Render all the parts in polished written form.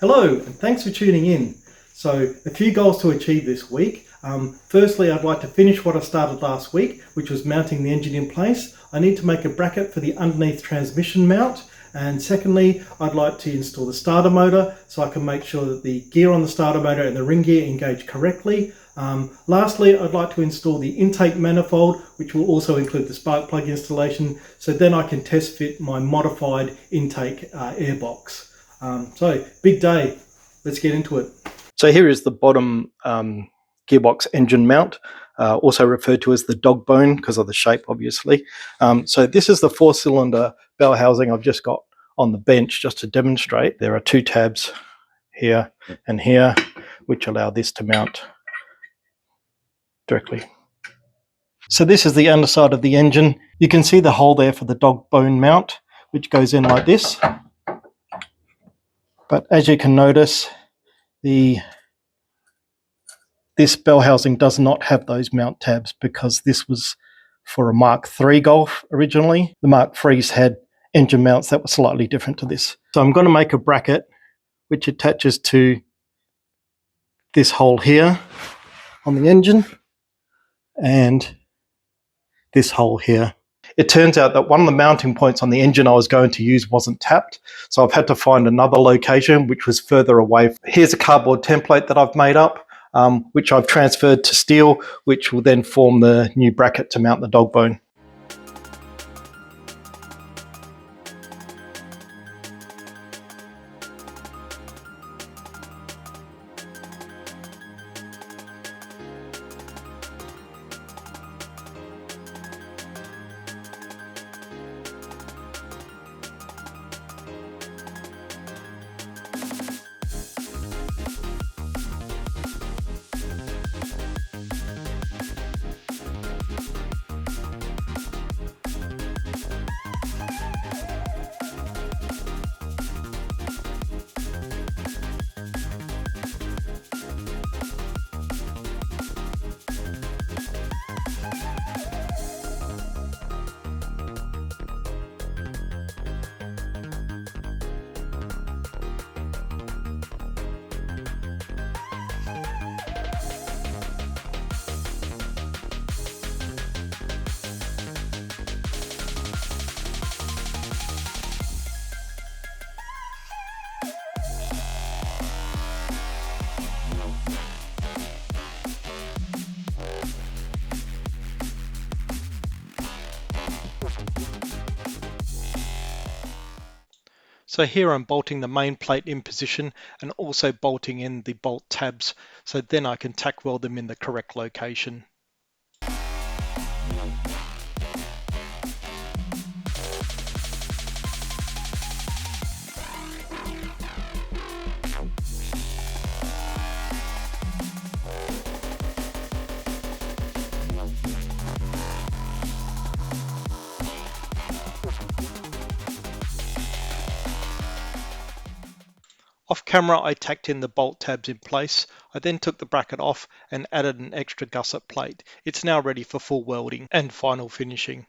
Hello, and thanks for tuning in. So, a few goals to achieve this week. Firstly, I'd like to finish what I started last week, which was mounting the engine in place. I need to make a bracket for the underneath transmission mount. And secondly, I'd like to install the starter motor so I can make sure that the gear on the starter motor and the ring gear engage correctly. Lastly, I'd like to install the intake manifold, which will also include the spark plug installation, so then I can test fit my modified intake airbox. So, big day. Let's get into it. So here is the bottom gearbox engine mount, also referred to as the Dogbone because of the shape, obviously. So this is the 4-cylinder bell housing I've just got on the bench just to demonstrate. There are 2 tabs here and here, which allow this to mount directly. So this is the underside of the engine. You can see the hole there for the Dogbone mount, which goes in like this. But as you can notice, this bell housing does not have those mount tabs because this was for a Mark III Golf originally. The Mark IIIs had engine mounts that were slightly different to this. So I'm going to make a bracket which attaches to this hole here on the engine and this hole here. It turns out that one of the mounting points on the engine I was going to use wasn't tapped, so I've had to find another location which was further away. Here's a cardboard template that I've made up, which I've transferred to steel, which will then form the new bracket to mount the Dogbone. So here I'm bolting the main plate in position and also bolting in the bolt tabs, so then I can tack weld them in the correct location. Off camera, I tacked in the bolt tabs in place. I then took the bracket off and added an extra gusset plate. It's now ready for full welding and final finishing.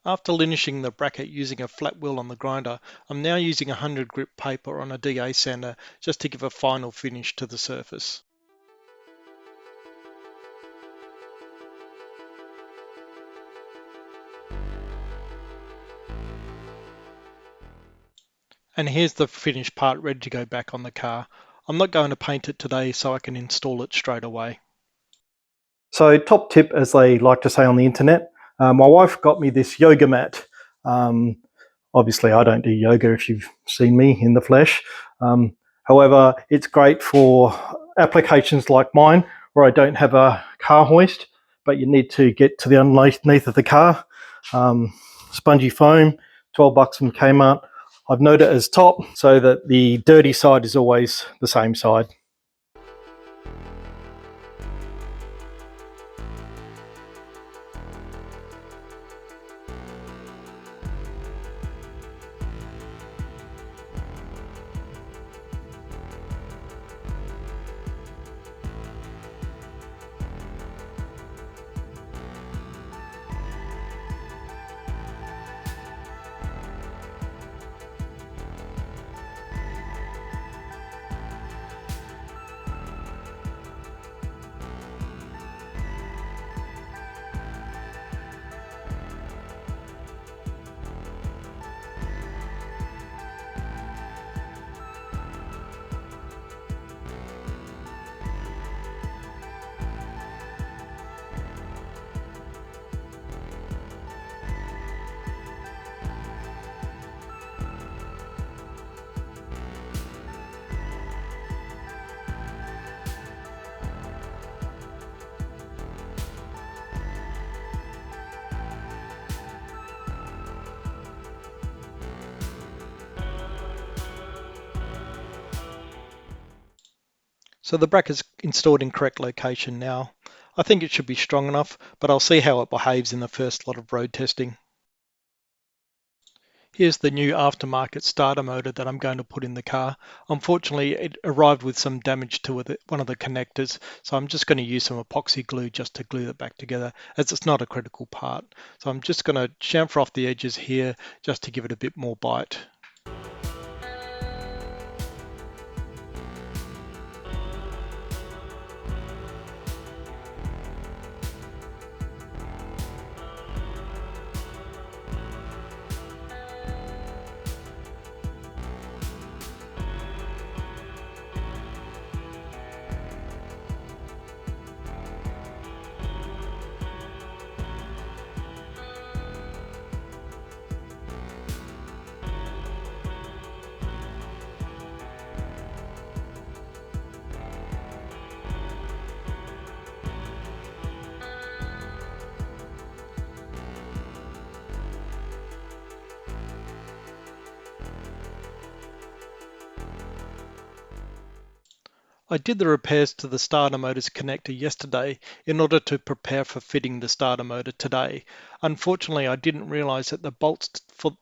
After linishing the bracket using a flat wheel on the grinder, I'm now using 100 grit paper on a DA sander just to give a final finish to the surface. And here's the finished part ready to go back on the car. I'm not going to paint it today so I can install it straight away. So top tip, as they like to say on the internet, my wife got me this yoga mat. Obviously I don't do yoga if you've seen me in the flesh. However, it's great for applications like mine where I don't have a car hoist, but you need to get to the underneath of the car. Spongy foam, 12 bucks from Kmart. I've noted it as top so that the dirty side is always the same side. So the bracket's installed in correct location now. I think it should be strong enough, but I'll see how it behaves in the first lot of road testing. Here's the new aftermarket starter motor that I'm going to put in the car. Unfortunately, it arrived with some damage to one of the connectors, so I'm just going to use some epoxy glue just to glue it back together, as it's not a critical part. So I'm just going to chamfer off the edges here just to give it a bit more bite. I did the repairs to the starter motor's connector yesterday in order to prepare for fitting the starter motor today. Unfortunately, I didn't realize that the bolts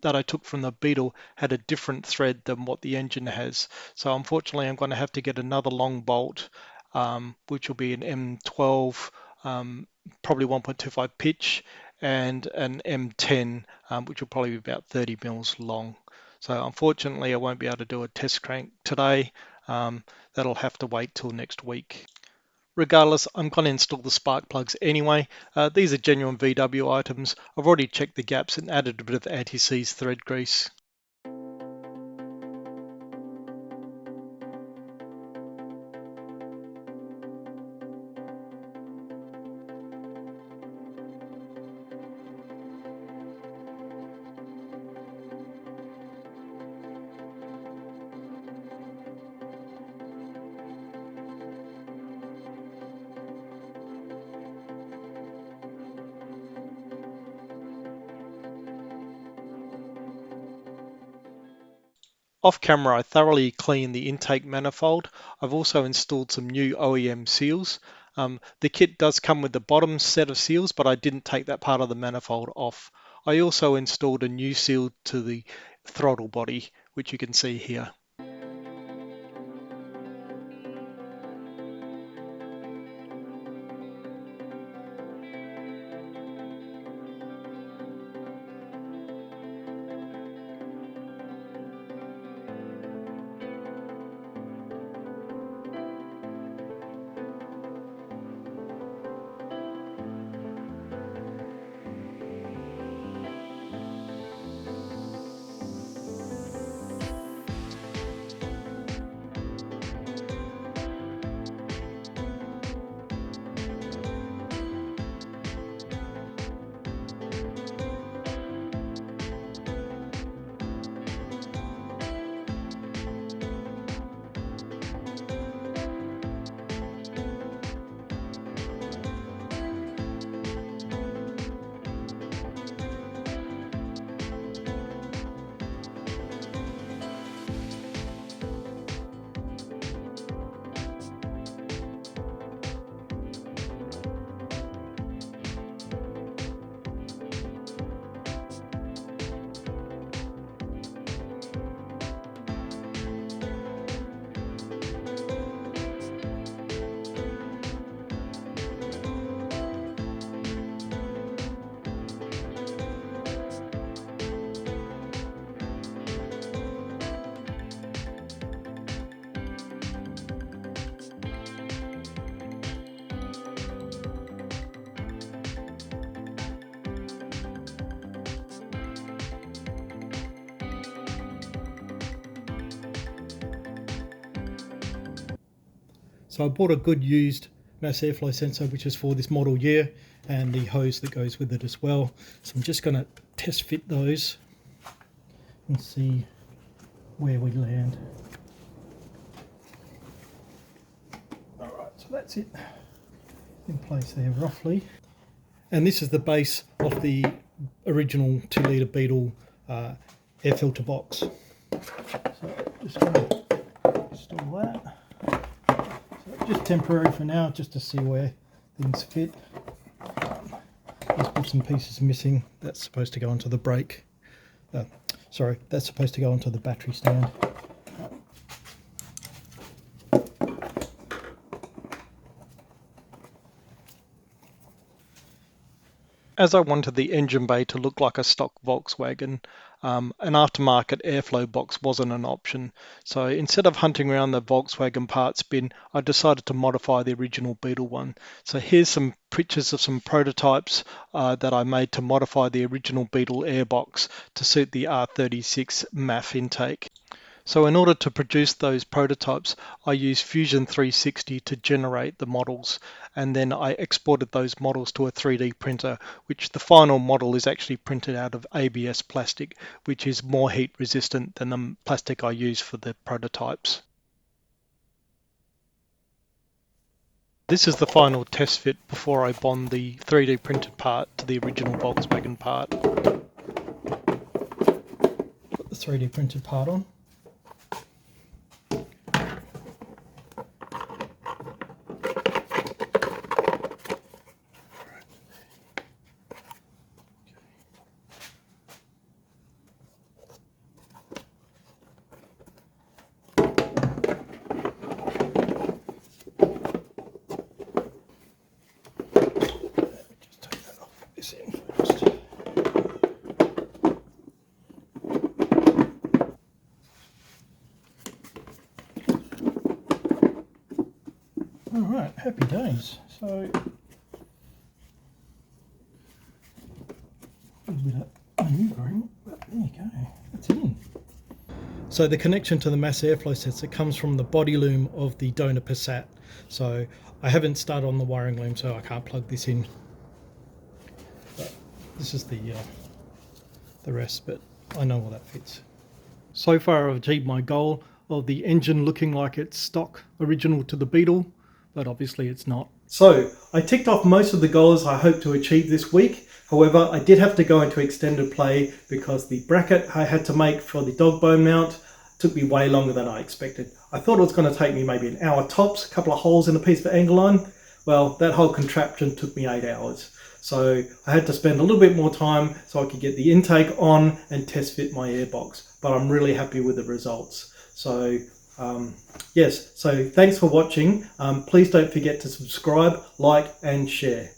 that I took from the Beetle had a different thread than what the engine has. So unfortunately, I'm going to have to get another long bolt, which will be an M12, probably 1.25 pitch, and an M10, which will probably be about 30 mils long. So unfortunately, I won't be able to do a test crank today. That'll have to wait till next week. Regardless, I'm going to install the spark plugs anyway. These are genuine VW items. I've already checked the gaps and added a bit of anti-seize thread grease. Off camera, I thoroughly cleaned the intake manifold. I've also installed some new OEM seals. The kit does come with the bottom set of seals, but I didn't take that part of the manifold off. I also installed a new seal to the throttle body, which you can see here. So I bought a good used mass airflow sensor, which is for this model year, and the hose that goes with it as well. So I'm just going to test fit those and see where we land. Alright, so that's it in place there roughly. And this is the base of the original 2 litre Beetle air filter box. So just going to install that. So just temporary for now, just to see where things fit. There's bits and pieces missing. That's supposed to go onto the brake. Sorry, that's supposed to go onto the battery stand. As I wanted the engine bay to look like a stock Volkswagen, an aftermarket airflow box wasn't an option. So instead of hunting around the Volkswagen parts bin, I decided to modify the original Beetle one. So here's some pictures of some prototypes that I made to modify the original Beetle airbox to suit the R36 MAF intake. So in order to produce those prototypes, I used Fusion 360 to generate the models, and then I exported those models to a 3D printer, which the final model is actually printed out of ABS plastic, which is more heat resistant than the plastic I use for the prototypes. This is the final test fit before I bond the 3D printed part to the original Volkswagen part. Put the 3D printed part on. Alright, happy days. So, a little bit of maneuvering, but there you go, that's in. So the connection to the mass airflow sensor comes from the body loom of the donor Passat. So I haven't started on the wiring loom, so I can't plug this in. But this is the rest, but I know all that fits. So far I've achieved my goal of the engine looking like it's stock original to the Beetle, but obviously it's not. So I ticked off most of the goals I hope to achieve this week. However, I did have to go into extended play because the bracket I had to make for the Dogbone mount took me way longer than I expected. I thought it was going to take me maybe an hour tops, a couple of holes in a piece of angle line. Well, that whole contraption took me 8 hours. So I had to spend a little bit more time so I could get the intake on and test fit my airbox. But I'm really happy with the results. So yes, so thanks for watching. Please don't forget to subscribe, like and share.